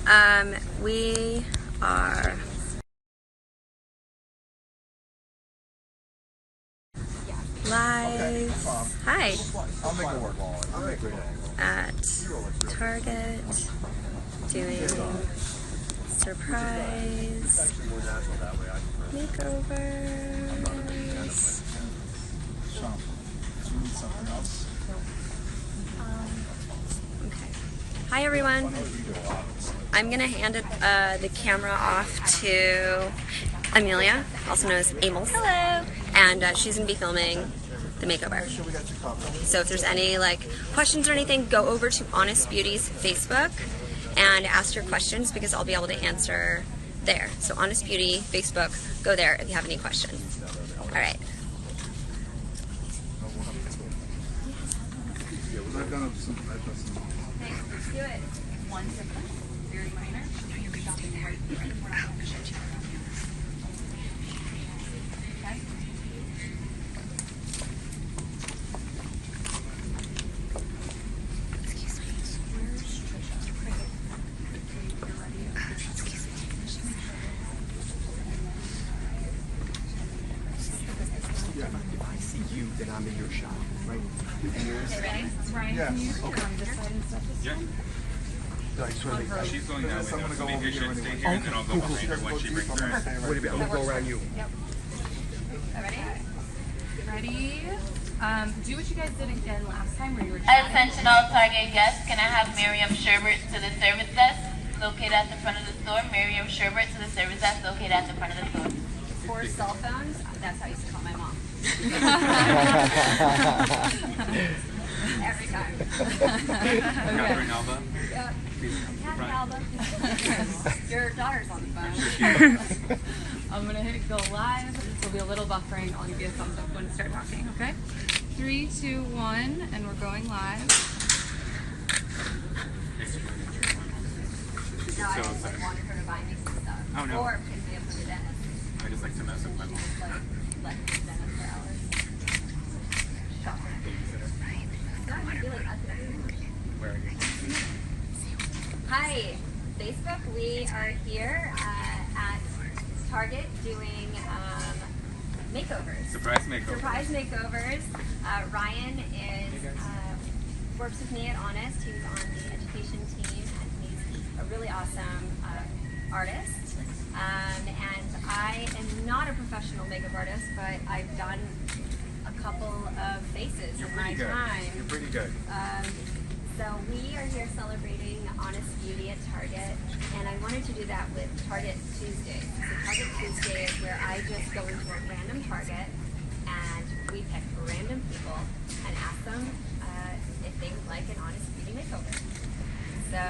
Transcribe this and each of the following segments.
We are live. Hi. At Target doing surprise makeovers. Okay. Hi everyone. I'm gonna hand the camera off to Amelia, also known as Amos. Hello. And she's gonna be filming the makeover. So if there's any questions or anything, go over to Honest Beauty's Facebook and ask your questions because I'll be able to answer there. So Honest Beauty Facebook, go there if you have any questions. All right. Let's do it. 1 second. Very minor. No, you can stay there. We're not going to shoot you. Okay. Excuse me. Where's Trisha? You're ready? Excuse me. Yeah, if I see you, then I'm in your shot, right? Okay, ready? It's Ryan. Yeah. Can you on this side and stuff this time? She's going that way, though, so maybe I should stay here, and then I'll go behind her when she brings her in. Wait a minute, I'm gonna go around you. Yep. Ready? Ready? Do what you guys did again last time where you were chatting. Attention all Target guests, can I have Miriam Sherbert to the service desk located at the front of the store? Miriam Sherbert to the service desk located at the front of the store. For cell phones, that's how I used to call my mom. Every time. Catherine Alba. Catherine Alba. Your daughter's on the phone. I'm going to hit go live. This will be a little buffering. I'll give you a thumbs up when I start talking, okay? 3, 2, 1, and we're going live. No, I just wanted her to buy me some stuff. Oh, no. Or pick me up from the dentist. I just like to mess with my mom. Like the dentist for hours. Shop her. Where are you? Hi, Facebook. We are here at Target doing makeovers. Surprise makeover. Surprise makeovers. Ryan works with me at Honest. He's on the education team, and he's a really awesome artist. And I am not a professional makeup artist, but I've done a couple of faces in my time. You're pretty good. So we are here celebrating Honest Beauty at Target, and I wanted to do that with Target Tuesday. So Target Tuesday is where I just go into a random Target and we pick random people and ask them if they would like an Honest Beauty makeover. So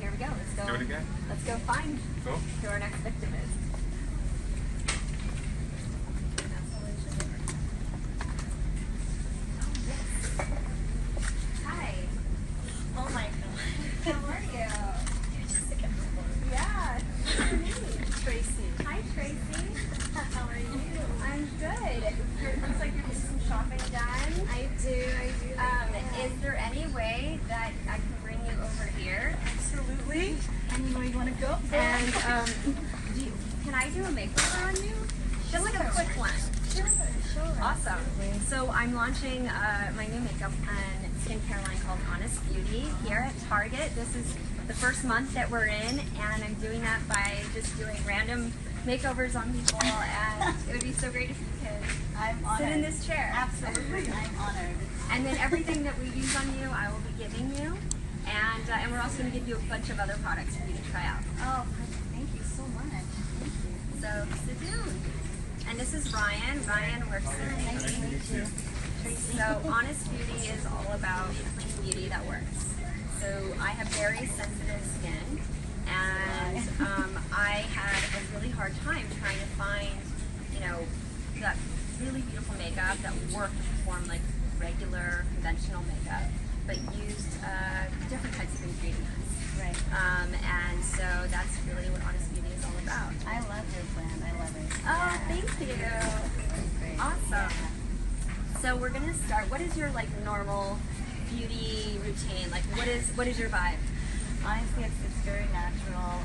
here we go. Let's go. Do it again. Let's go find Cool. who our next victim is. Is there any way that I can bring you over here? Absolutely. Anywhere you want to go? And can I do a makeover on you? Just like a quick one. Sure. Awesome. So I'm launching my new makeup and skincare line called Honest Beauty here at Target. This is the first month that we're in, and I'm doing that by just doing random makeovers on people, and it would be so great if you could sit in this chair. Absolutely. I'm honored. And then everything that we use on you, I will be giving you. And we're also going to give you a bunch of other products for you to try out. Oh, thank you so much. Thank you. So sit down. And this is Ryan. Ryan works with me. Nice to meet you. So Honest Beauty is all about beauty that works. So I have very sensitive skin, and I had a really hard time trying to find, that really beautiful makeup that worked to perform like regular conventional makeup, but used different types of ingredients. Right. And so that's really what Honest Beauty is all about. I love your plan. I love it. Oh, thank you. Great. Awesome. So we're gonna start. What is your normal beauty routine? What is your vibe? Honestly, it's very natural.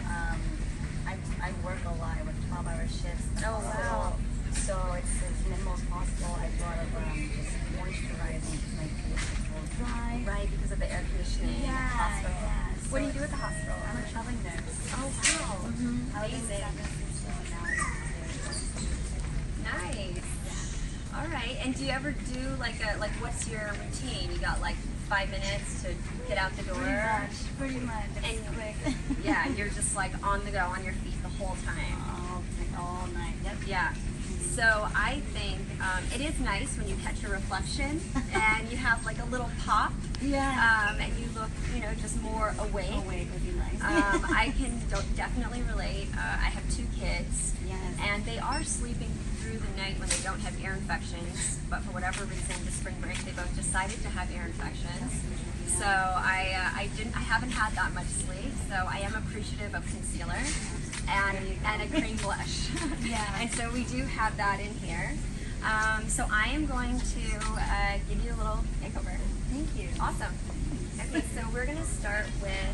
I work a lot with 12-hour shifts. Oh, wow. So it's as minimal as possible. I do a lot of just moisturizing because my face is a little dry. Right, because of the air conditioning in the Yeah, hospital. yeah. What do you do at the hospital? I'm a traveling nurse. Oh, wow. I was in Amazing. San Francisco and now Nice. All right. And do you ever do like what's your routine? You got like 5 minutes to get out the door? Pretty much. It's And quick. yeah, you're just like on the go, on your feet the whole time. All night. Yep. Yeah. So I think it is nice when you catch a reflection and you have like a little pop. Yeah. And you look, just more awake. Awake would be nice. I can definitely relate. I have 2 kids. Yes. And they are sleeping through the night when they don't have ear infections, but for whatever reason, this spring break, they both decided to have ear infections. So I haven't had that much sleep, so I am appreciative of concealer and a cream blush. Yeah. And so we do have that in here. So I am going to give you a little makeover. Thank you. Awesome. Okay, so we're gonna start with,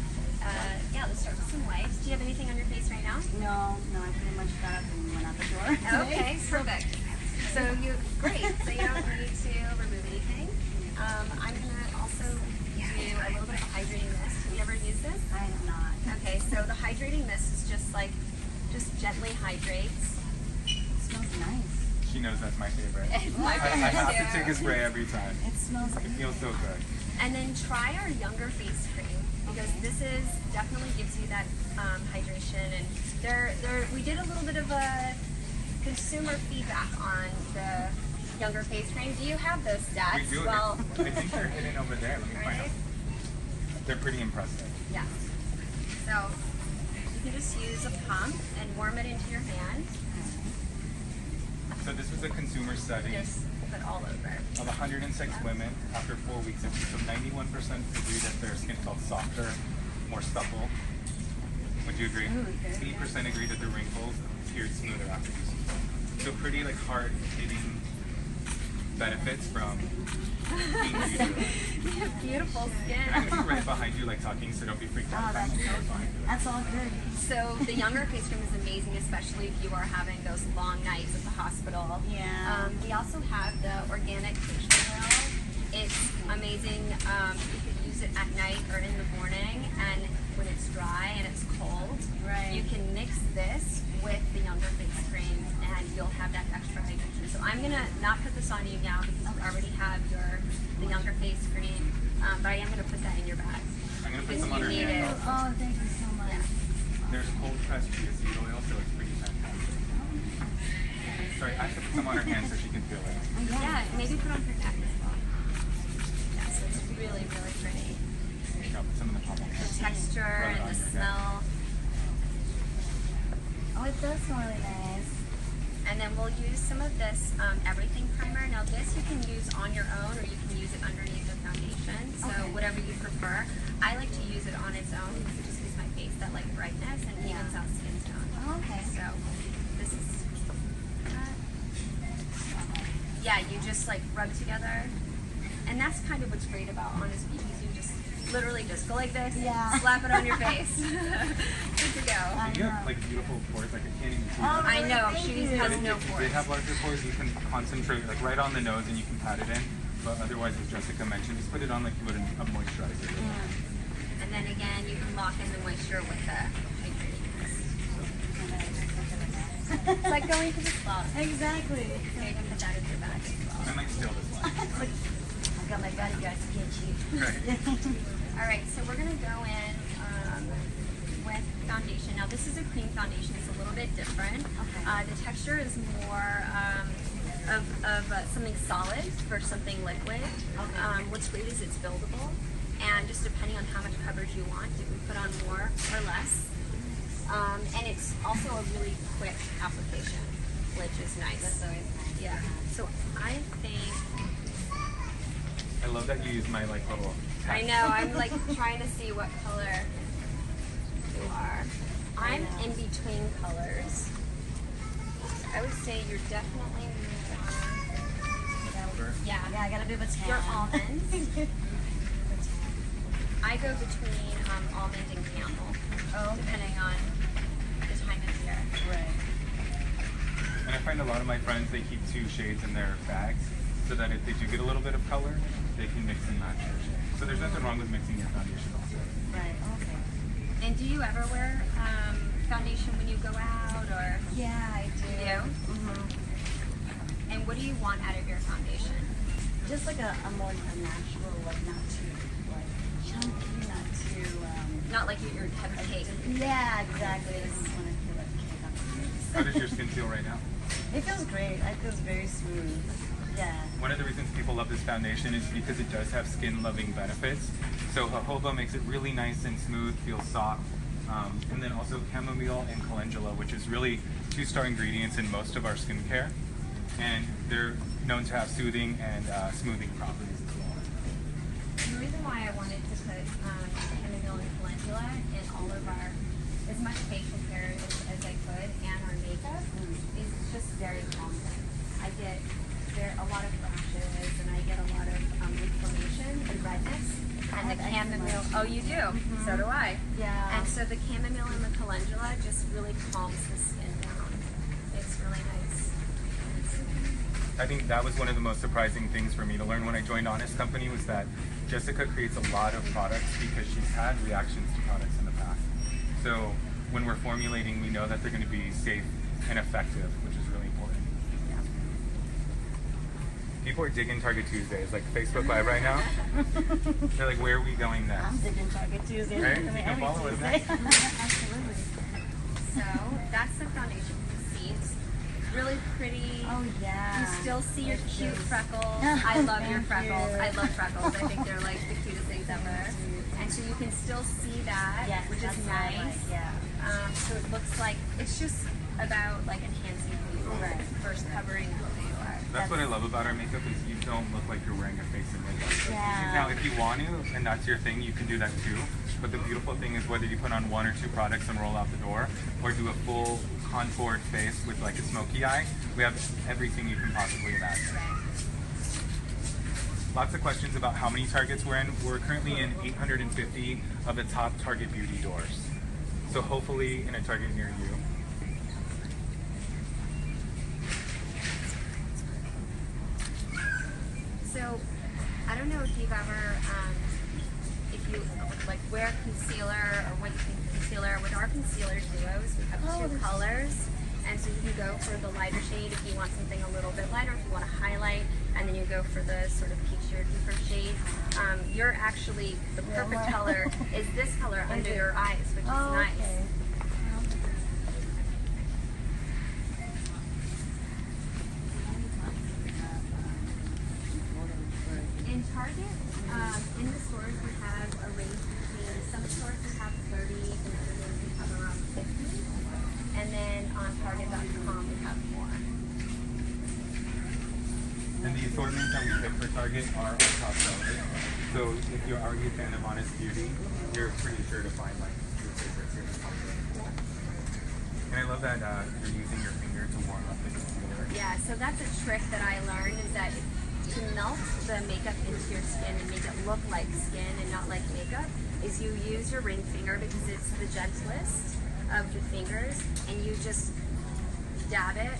let's start with some wipes. Do you have anything on your face right now? No, I pretty much got up and went out the door. Okay, perfect. So great. So you don't need to remove anything. I'm gonna also do a little bit of hydrating mist. Have you ever used this? I am not. Okay, so the hydrating mist is just gently hydrates. It smells nice. She knows that's my favorite. It's my I favorite have too. to take a spray every time. It smells It feels so good. And then try our younger face cream because this definitely gives you that hydration. And we did a little bit of a consumer feedback on the younger face cream. Do you have those stats? We do. Well, I think they're hidden over there. Let me find right? out. They're pretty impressive. Yeah. So you can just use a pump and warm it into your hand. So this was a consumer study Just put all over. of 106 women after 4 weeks of use. So 91% agree that their skin felt softer, more supple. Would you agree? 8% agree that their wrinkles appeared smoother after use. So pretty hard hitting benefits from being utilized. You have beautiful I'm skin. gonna be right behind you talking, so don't be freaked out. Oh, that's good. That's all good. So the younger face cream is amazing, especially if you are having those long nights at the hospital. Yeah. We also have the organic facial oil. It's amazing. You could use it at night or in the morning, and when it's dry and it's cold, Right. you can mix this with the younger face cream, and you'll have that extra hydration. So I'm gonna not put this on you now because you already have the younger face cream, but I am gonna put that in your bag. I'm gonna put Because some on you her need hand it. also. Oh, thank you so much. Yeah. There's cold pressed chia seed oil, so it's pretty fantastic. Sorry, I have to put some on her hand so she can feel it. Yeah, maybe put on her neck as well. Yeah, so it's really, really pretty. I'll put some in the palm of my The hand. texture Rub it and on the your neck. smell. Oh, it does smell really nice. And then we'll use some of this everything primer. Now this you can use on your own or you can use it underneath the foundation. So Okay. whatever you prefer. I like to use it on its own because it just gives my face that brightness and evens out skin tone. Oh, okay. So this is yeah, you just rub together. And that's kind of what's great about Honest Beauties. You just literally just go like this, Yeah. slap it on your face. Good to go. And you have beautiful pores, I can't even see them. I know, Thank she you. has But no if you pores. did have larger pores, you can concentrate right on the nose and you can pat it in. But otherwise, as Jessica mentioned, just put it on like you would a moisturizer. And then again, you can lock in the moisture with the hydrating mist. It's like going to the spa. Exactly. So you can put that in your bag as well. I might steal this one. I got my bodyguards to get you. Right. All right, so we're gonna go in with foundation. Now this is a cream foundation. It's a little bit different. Okay. The texture is more of something solid for something liquid. Okay. What's great is it's buildable, and just depending on how much coverage you want, you can put on more or less. And it's also a really quick application, which is nice. That's always nice. Yeah. So I think. I love that you use my little. I know, I'm trying to see what color you are. I'm in between colors. I would say you're definitely more, yeah, Yeah, I gotta do a tan. you're almond. I go between almond and camel. Oh, okay. depending on the time of year. Right. And I find a lot of my friends, they keep 2 shades in their bags so that if they do get a little bit of color, they can mix and match their shade. So there's nothing wrong with mixing your foundation also. Right. Okay. And do you ever wear foundation when you go out, or Yeah, I do. you? And what do you want out of your foundation? Just like a more natural, like not too like chunky, not too. Not like you're having cake. Yeah, exactly. I just want to feel like cake on my face. How does your skin feel right now? It feels great. It feels very smooth. Yeah. One of the reasons people love this foundation is because it does have skin-loving benefits. So jojoba makes it really nice and smooth, feels soft. And then also chamomile and calendula, which is really 2-star ingredients in most of our skincare. And they're known to have soothing and smoothing properties as well. The reason why I wanted to put chamomile and calendula in all of our, as much facial care as I could, and our makeup, is just very calming. I get a lot of rashes, and I get a lot of inflammation and redness. And the chamomile, oh, you do? So do I. Yeah. And so the chamomile and the calendula just really calms the skin down. It's really nice. I think that was one of the most surprising things for me to learn when I joined Honest Company was that Jessica creates a lot of products because she's had reactions to products in the past. So when we're formulating, we know that they're going to be safe and effective, which is really important. People are digging Target Tuesdays, like Facebook Live right now. They're like, where are we going next? I'm digging Target Tuesday. Right? I mean, You can every follow it Tuesday. next. Absolutely. So that's the foundation piece. Really pretty. Oh yeah. You still see your It cute does. freckles. I love your Thank freckles. you. I love freckles. I think they're like the cutest things ever. And so you can still see that, Yes, which that's is what I nice. like, yeah. So it looks like it's just about like enhancing who you are, Right. first covering who you are. That's what I love about our makeup is you don't look like you're wearing a face of makeup. Yeah. Now, if you want to, and that's your thing, you can do that too. But the beautiful thing is whether you put on 1 or 2 products and roll out the door, or do a full contoured face with like a smoky eye, we have everything you can possibly imagine. Lots of questions about how many Targets we're in. We're currently in 850 of the top Target beauty doors. So hopefully in a Target near you. So I don't know if you've ever, if you like wear concealer or what you think concealer. With our concealer duos, we have 2 colors. And so you can go for the lighter shade if you want something a little bit lighter, if you want to highlight, and then you go for the sort of peach or deeper shade. You're actually, the perfect color is this color under your eyes, which is nice. Okay. In Target, in the stores we have a range between, some stores we have 30, and other ones we have around 50. And then on Target.com we have more. And the assortments that we pick for Target are our top sellers. So if you're already a fan of Honest Beauty, you're pretty sure to find like your favorites here. And I love that you're using your finger to warm up the concealer. Yeah, so that's a trick that I learned is that to melt the makeup into your skin and make it look like skin and not like makeup is you use your ring finger because it's the gentlest of the fingers, and you just dab it,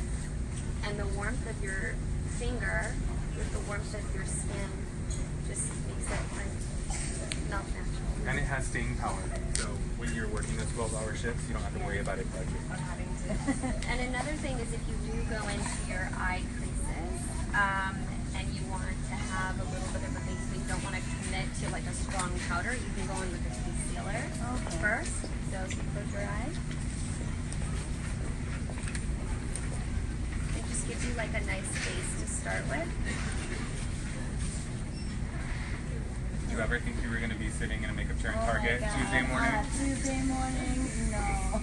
and the warmth of your finger with the warmth of your skin just makes it like melt naturally. And it has staying power. So when you're working the 12-hour shifts, you don't have to worry about it budging. I'm having to. And another thing is if you do go into your eye creases and you want to have a little bit of a base, but you don't want to commit to like a strong powder, you can go in with a concealer first. So if you close your eyes, it just gives you like a nice base to start with. Did you ever think you were going to be sitting in a makeup chair in Oh my Target God. Tuesday morning? Tuesday morning? No.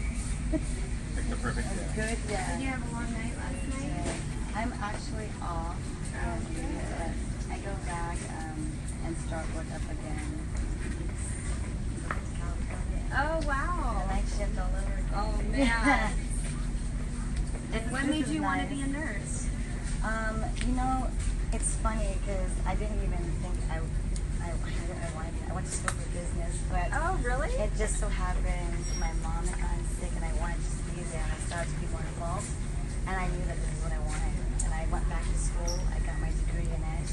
Like the perfect day. Good, yeah. Did you have a long night last night? I'm actually off. But I go back and start work up again. Oh The wow. night shift all over again. Oh man. And what This made is you want to nice. be a nurse? You know, it's funny because I didn't even think I I went to school for business, but Oh, really? it just so happened my mom had gotten sick and I wanted to stay there and I started to be more involved and I knew that this is what I wanted. And I went back to school, I got my degree in it.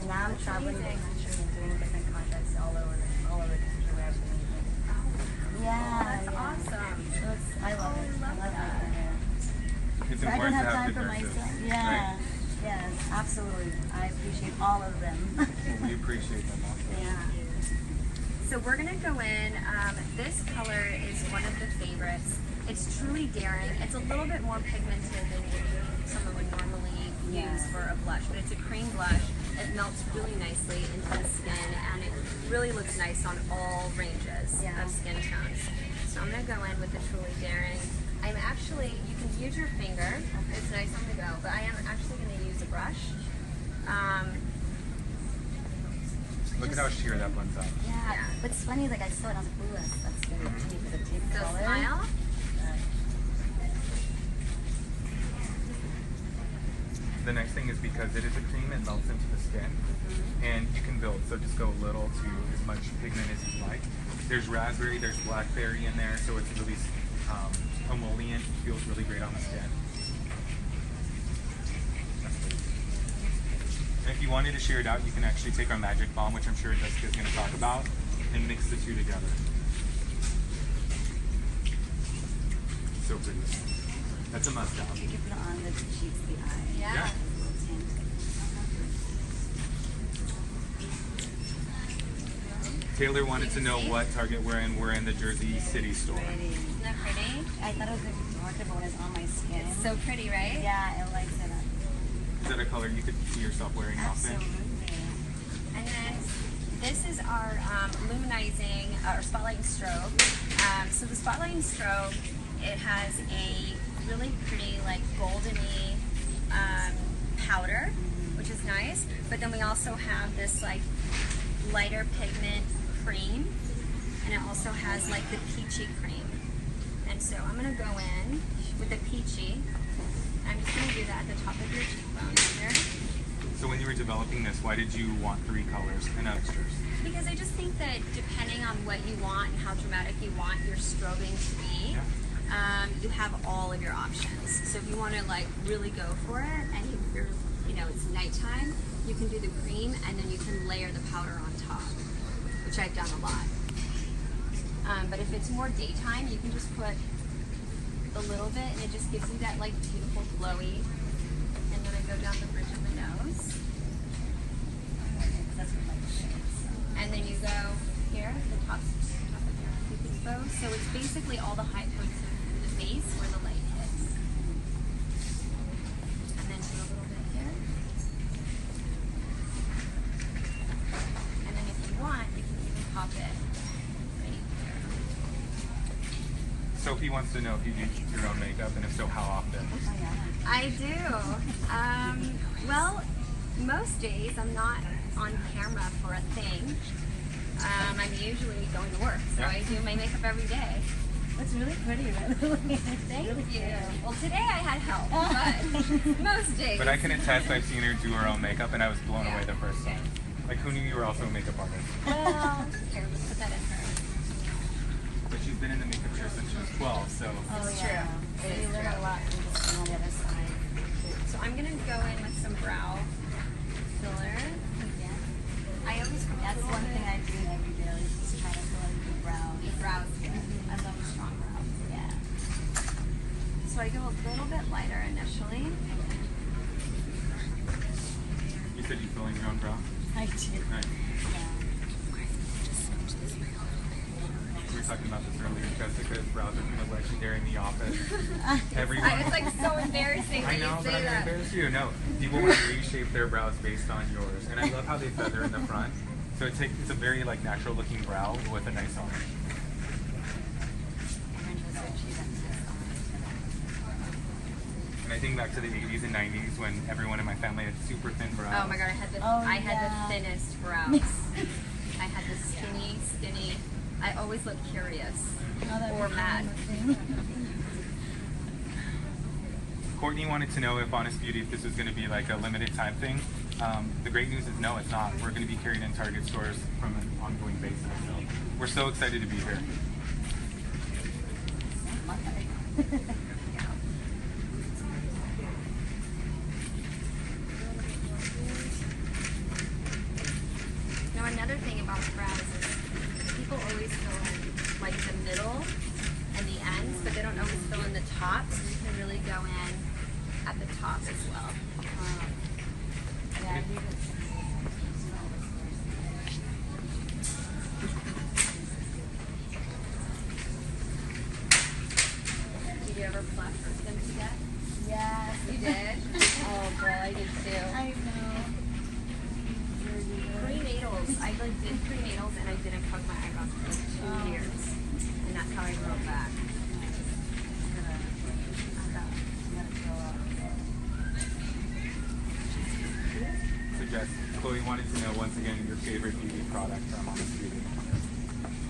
Now I'm traveling the country and doing different contracts all over the country where I've been. Yeah, That's awesome. So I love it. I love it. It's So I don't important to have have time for differences. myself. Right? Yeah. Yes, absolutely. I appreciate all of them. Well, we appreciate them also. Yeah. So we're gonna go in. This color is one of the favorites. It's truly daring. It's a little bit more pigmented than someone would normally use for a blush, but it's a cream blush. It melts really nicely into the skin, and it really looks nice on all ranges of skin tones. So I'm gonna go in with the truly daring. I'm actually, you can use your finger. It's nice on the go, but I am actually gonna use a brush. Look at how sheer that blends out. Yeah. But it's funny, like I saw it, I was like, ooh, that's very deep. It's a deep So color. smile. The next thing is because it is a cream, it melts into the skin, and you can build. So just go little to as much pigment as you like. There's raspberry, there's blackberry in there, so it's really emollient. Feels really great on the skin. That's great. And if you wanted to share it out, you can actually take our magic balm, which I'm sure Jessica's going to talk about, and mix the two together. So pretty. That's a must-have. You can put it on the cheeks, the eye. Yeah. Taylor wanted to know what Target we're in. We're in the Jersey City store. Pretty. Isn't that pretty? I thought it was going to be darker, but when it's on my skin. It's so pretty, right? Yeah, it likes it. Is that a color you could see yourself wearing often? Absolutely. And then this is our luminizing or spotlighting strobe. So the spotlighting strobe, it has a really pretty like goldeny powder, which is nice. But then we also have this like lighter pigment cream, and it also has like the peachy cream. And so I'm gonna go in with the peachy. I'm just gonna do that at the top of your cheekbone here. So when you were developing this, why did you want 3 colors and extras? Because I just think that depending on what you want and how dramatic you want your strobing to be, you have all of your options. So if you want to like really go for it, and you're, it's nighttime, you can do the cream, and then you can layer the powder on top, which I've done a lot. But if it's more daytime, you can just put a little bit, and it just gives you that like beautiful glowy. And then I go down the bridge of the nose. That's what my And then you go here, the top of your cupid's bow. So it's basically all the high points of the face where the light hits. And then do a little bit here. And then if you want, you can even pop it right here. Sophie wants to know if you do your own makeup, and if so, how often? I do. Well, most days I'm not on camera for a thing. I'm usually going to work, so I do my makeup every day. That's really pretty, by the way. Thank you. Well, today I had help, but most days. But I can attest, I've seen her do her own makeup, and I was blown away the first time. Like, who knew you were also a makeup artist? Well, here, let's put that in her. But she's been in the makeup chair since she was 12, so. It's true. So you learn a lot from just being on the other side. So I'm gonna go in with some brow filler. I always put That's one thing I do every day. I just try to fill in the brows. The brows good. I love strong brows. Yeah. So I go a little bit lighter initially. You said you fill in your own brow? I do. Nice. Yeah. We were talking about this earlier. Jessica's brows are kind of legendary in the office. Everyone. It's like so embarrassing I that know, you but say I'm that. embarrassed you. No, people want to reshape their brows based on yours, and I love how they feather in the front. So it's a very like natural looking brow with a nice arm. And I think back to the 80s and 90s when everyone in my family had super thin brows. Oh my god, I had the thinnest brows. I had the skinny. I always looked curious or mad. Courtney wanted to know if Honest Beauty, if this was going to be like a limited time thing. The great news is no, it's not. We're going to be carried in Target stores from an ongoing basis. So we're so excited to be here. Now another thing about brows is people always fill in like the middle and the ends, but they don't always fill in the top. So you can really go in at the top as well. Yeah, Did you ever fluff them to death? yes. You did? Oh girl, I did too. I know. Prenatals. I like did prenatals and I didn't cut my eyebrows for like 2 years. And that's how I grew back. So Jess, Chloe wanted to know once again your favorite beauty product from Honest Beauty.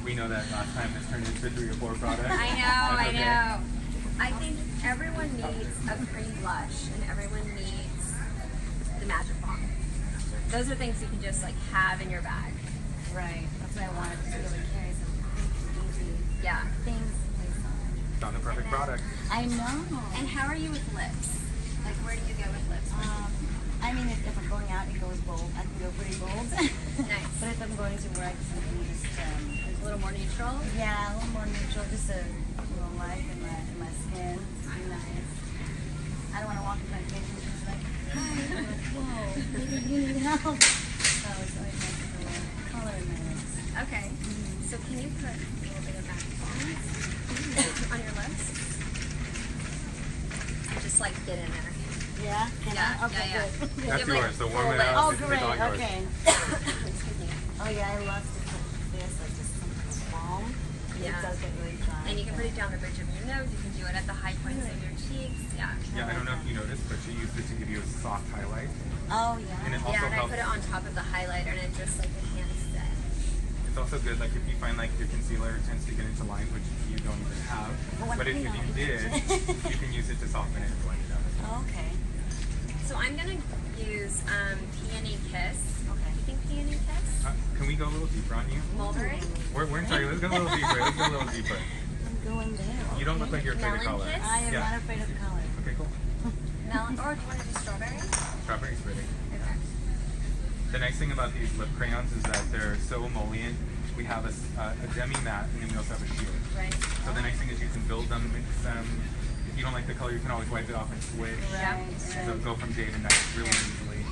We know that last time this turned into 3 or 4 products. I know, That's I okay. know. I think everyone needs a cream blush and everyone needs the Magic Bomb. Those are things you can just like have in your bag. Right. That's what I wanted to really carry some easy Yeah. things to place on. Found the perfect product. I know. And how are you with lips? Like where do you go with lips? I mean, if I'm going out, it goes bold. I can go pretty bold. Nice. But if I'm going to work, just A little more neutral? yeah, a little more neutral, just a little life in my skin. It's pretty nice. I don't want to walk in front of patients and just like, hi. I'm like, whoa, maybe you need help. So it's always nice to put a little color in my lips. Okay. So can you put a little bit of Magic Bomb on your lips? And just like get in there. Yeah? Can Yeah, I? Okay, yeah, good. yeah. That's Give, like, yours, so warm it full up. Oh, It's great. all yours. Okay. Excuse me. Oh, yeah, I love to put this, like just something balm. Yeah. It does get really dry. And you can put it down the bridge of your nose. You can do it at the high points of your cheeks. Yeah. Yeah, I don't know if you noticed, but she used it to give you a soft highlight. Oh, yeah. And it also Yeah, and I helps. put it on top of the highlighter and it just like enhanced it. It's also good, like if you find like your concealer tends to get into lines which you don't even have, Well, but if you did, you can use it to soften it and blend it out. Oh, okay. So I'm gonna use Peony Kiss. Okay. You think Peony Kiss? Can we go a little deeper on you? Mulberry? We're in Target. Let's go a little deeper. Let's go a little deeper. I'm going there. You don't look like you're afraid of Melon color. kiss? I am Yeah. not afraid of color. Okay, cool. Melon, or do you want to do strawberry? Strawberry's pretty. Okay. The nice thing about these lip crayons is that they're so emollient. We have a demi matte, and then we also have a sheer. Right. So the nice thing is you can build them, mix them. If you don't like the color, you can always wipe it off and switch. Yeah. So go from day to night really easily.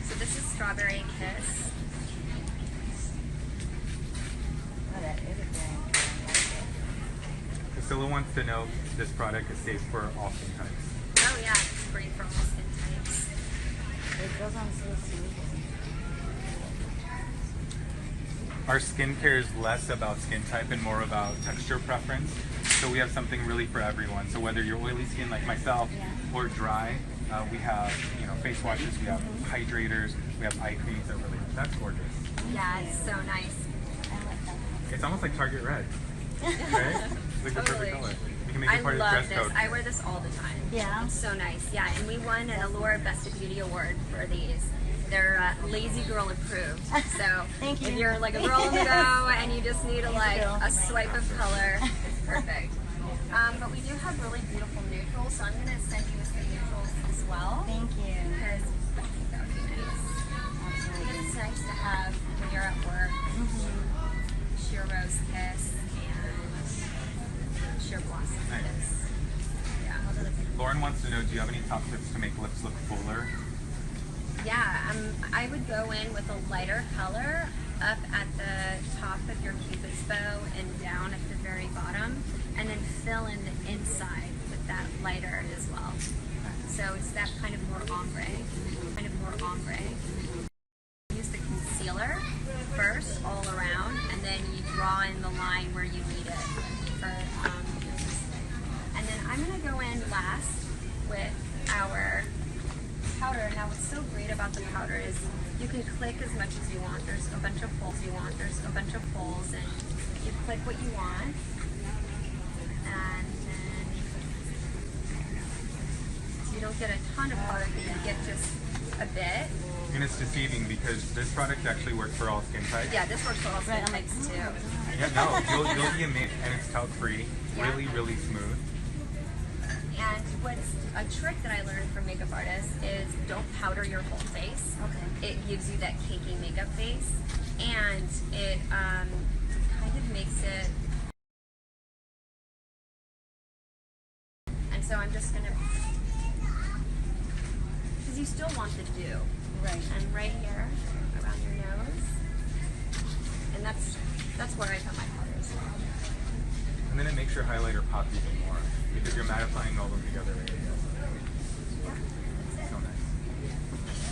So this is Strawberry Kiss. Oh, that is a very Priscilla wants to know if this product is safe for all skin types. Oh yeah, it's great for all skin types. It goes on so smooth. Our skincare is less about skin type and more about texture preference. So we have something really for everyone. So whether you're oily skin like myself or dry, we have face washes, we have hydrators, we have eye creams that really, that's gorgeous. Yeah, it's so nice. I like that. It's almost like Target Red, right? It's like the Totally. perfect color. You can make I it part of the love dress this. code. I wear this all the time. Yeah? It's so nice. Yeah, and we won an Allure Best of Beauty Award for these. They're lazy girl approved. So Thank you. if you're like a girl on the go and you just need girl. a swipe of color, it's perfect. But we do have really beautiful neutrals, so I'm going to send you some neutrals as well. Thank you. Because I think that would be nice. Absolutely. And it's nice to have when you're at work. Sheer Rose Kiss and Sheer Blossom Nice. Kiss. Yeah. Lauren wants to know, do you have any top tips to make lips look fuller? Yeah, I would go in with a lighter color up at the top of your cupid's bow and down at the very bottom, and then fill in the inside with that lighter as well. So it's that kind of more ombre. Use the concealer first all around, and then you draw in the line where you need it. And then I'm going to go in last with our powder. Now what's so great about the powder is you can click as much as you want. There's a bunch of folds and you click what you want. And then you don't get a ton of powder, but you get just a bit. And it's deceiving because this product actually works for all skin types. Yeah, this works for all skin types too. Yeah, no, you'll be amazed, and it's talc free, Yeah. really smooth. And what's a trick that I learned from makeup artists is don't powder your whole face. Okay. It gives you that cakey makeup face, and it kind of makes it. And so I'm just gonna, because you still want the dew. Right. And right here, around your nose, and that's where I put my powders. And then it makes your highlighter pop even more because you're mattifying all of the other areas. So nice.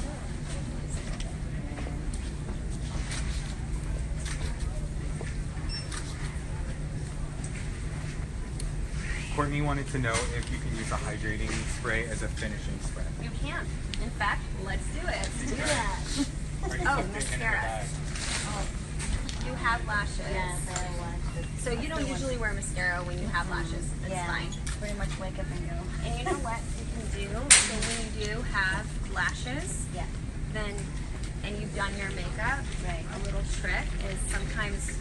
Courtney wanted to know if you can use a hydrating spray as a finishing spray. You can. In fact, let's do it. Do that. Or you Oh, put it in your mascara. bag. You have lashes. Yes, I watched it. So you don't usually wear mascara when you have lashes. That's Yeah. fine. Pretty much wake up and go. And you know what you can do? So when you do have lashes, Yeah. then, and you've done your makeup, Right. a little trick is sometimes,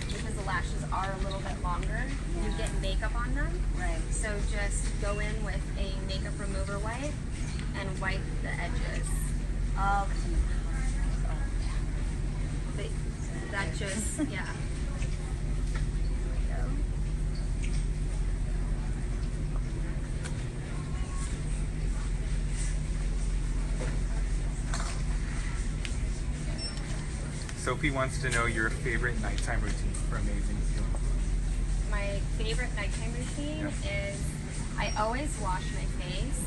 because the lashes are a little bit longer, you Yeah. get makeup on them. Right. So just go in with a makeup remover wipe and wipe the edges. Oh, That just, yeah. There we go. Sophie wants to know your favorite nighttime routine for amazing skin. My favorite nighttime routine is I always wash my face,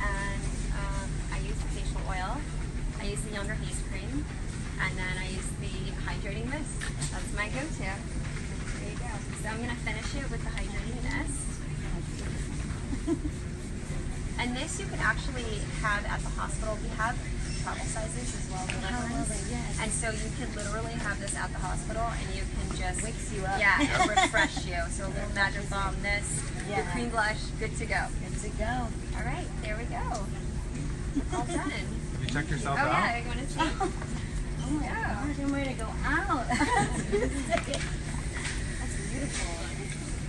and I use the facial oil, I use the Younger Face cream, and then I use the hydrating mist. That's my go-to. There you go. So I'm going to finish it with the hydrating mist. And this you can actually have at the hospital. We have travel sizes as well. yes. And so you can literally have this at the hospital, and you can just Wakes you up. Yeah, and refresh you. So a little magic balm, this, your Yeah. cream blush, good to go. Good to go. All right, there we go. All done. You checked yourself Oh out? yeah, you want to see? Oh my gosh, I'm ready to go out. That's beautiful.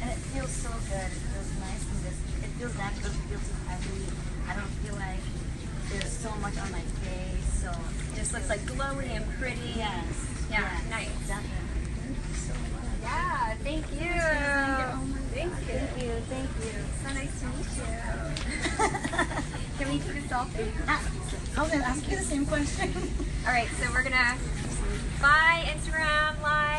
And it feels so good. It feels nice and just, it feels natural. It feels too heavy. I don't feel like there's so much on my face. So Just looks like glowy and pretty. yes. Yeah, yes, nice. Definitely. Thank you so much. Yeah, thank you. Thank you. Thank you. Thank you. So nice to meet you. Can we take a selfie? I was going to ask you the same question. All right, so we're gonna bye Instagram live.